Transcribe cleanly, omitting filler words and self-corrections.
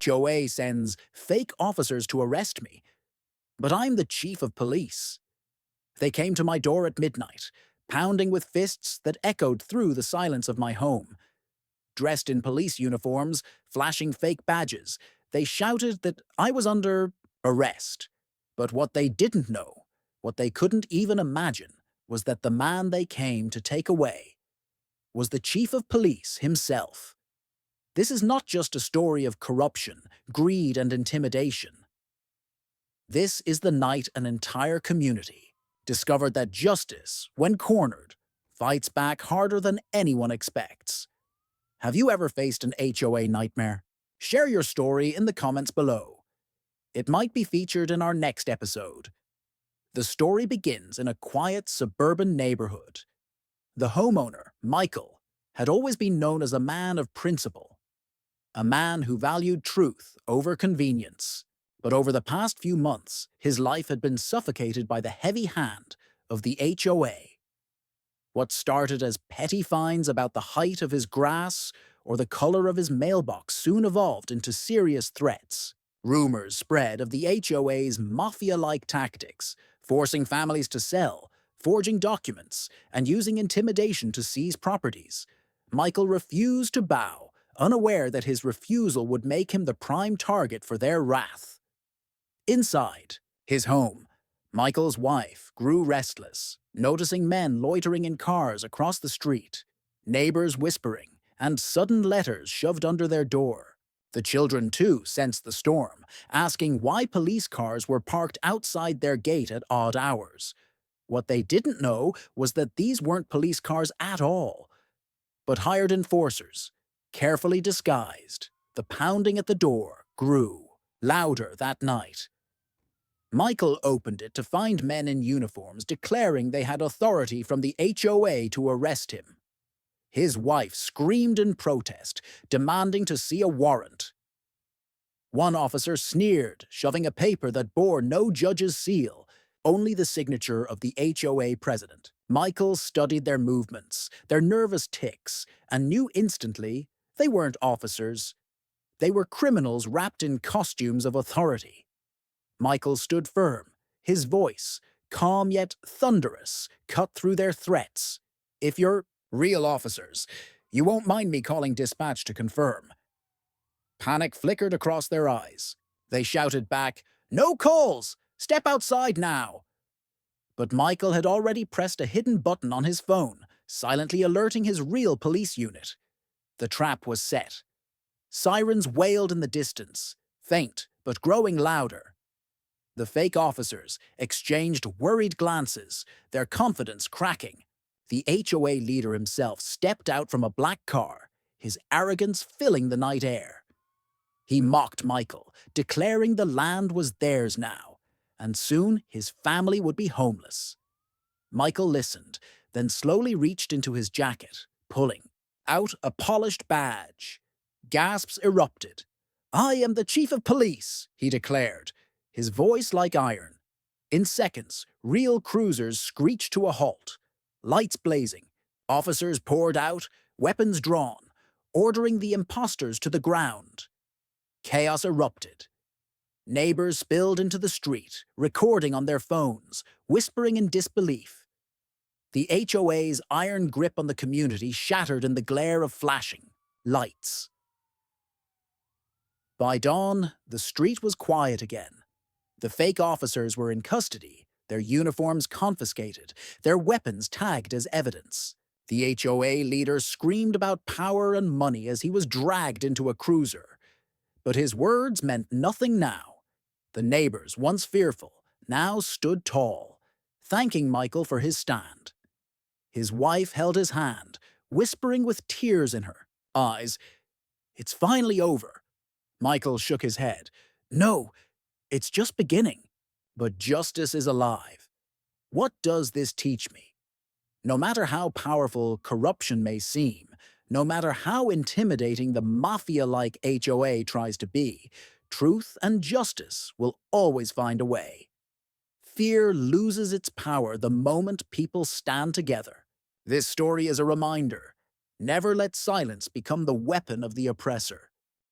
HOA sends fake officers to arrest me, but I'm the chief of police. They came to my door at midnight, pounding with fists that echoed through the silence of my home. Dressed in police uniforms, flashing fake badges, they shouted that I was under arrest. But what they didn't know, what they couldn't even imagine, was that the man they came to take away was the chief of police himself. This is not just a story of corruption, greed, and intimidation. This is the night an entire community discovered that justice, when cornered, fights back harder than anyone expects. Have you ever faced an HOA nightmare? Share your story in the comments below. It might be featured in our next episode. The story begins in a quiet suburban neighborhood. The homeowner, Michael, had always been known as a man of principle, a man who valued truth over convenience. But over the past few months, his life had been suffocated by the heavy hand of the HOA. What started as petty fines about the height of his grass or the color of his mailbox soon evolved into serious threats. Rumors spread of the HOA's mafia-like tactics, forcing families to sell, forging documents, and using intimidation to seize properties. Michael refused to bow, unaware that his refusal would make him the prime target for their wrath. Inside his home, Michael's wife grew restless, noticing men loitering in cars across the street, neighbors whispering, and sudden letters shoved under their door. The children, too, sensed the storm, asking why police cars were parked outside their gate at odd hours. What they didn't know was that these weren't police cars at all, but hired enforcers, carefully disguised. The pounding at the door grew louder that night. Michael opened it to find men in uniforms declaring they had authority from the HOA to arrest him. His wife screamed in protest, demanding to see a warrant. One officer sneered, shoving a paper that bore no judge's seal, only the signature of the HOA president. Michael studied their movements, their nervous tics, and knew instantly they weren't officers. They were criminals wrapped in costumes of authority. Michael stood firm, his voice, calm yet thunderous, cut through their threats. "If you're real officers, you won't mind me calling dispatch to confirm." Panic flickered across their eyes. They shouted back, "No calls! Step outside now!" But Michael had already pressed a hidden button on his phone, silently alerting his real police unit. The trap was set. Sirens wailed in the distance, faint but growing louder. The fake officers exchanged worried glances, their confidence cracking. The HOA leader himself stepped out from a black car, his arrogance filling the night air. He mocked Michael, declaring the land was theirs now, and soon his family would be homeless. Michael listened, then slowly reached into his jacket, pulling out a polished badge. Gasps erupted. "I am the chief of police," he declared, his voice like iron. In seconds, real cruisers screeched to a halt, lights blazing, officers poured out, weapons drawn, ordering the imposters to the ground. Chaos erupted. Neighbors spilled into the street, recording on their phones, whispering in disbelief. The HOA's iron grip on the community shattered in the glare of flashing lights. By dawn, the street was quiet again. The fake officers were in custody, their uniforms confiscated, their weapons tagged as evidence. The HOA leader screamed about power and money as he was dragged into a cruiser. But his words meant nothing now. The neighbors, once fearful, now stood tall, thanking Michael for his stand. His wife held his hand, whispering with tears in her eyes, "It's finally over." Michael shook his head. "No, it's just beginning." But justice is alive. What does this teach me? No matter how powerful corruption may seem, no matter how intimidating the mafia-like HOA tries to be, truth and justice will always find a way. Fear loses its power the moment people stand together. This story is a reminder. Never let silence become the weapon of the oppressor.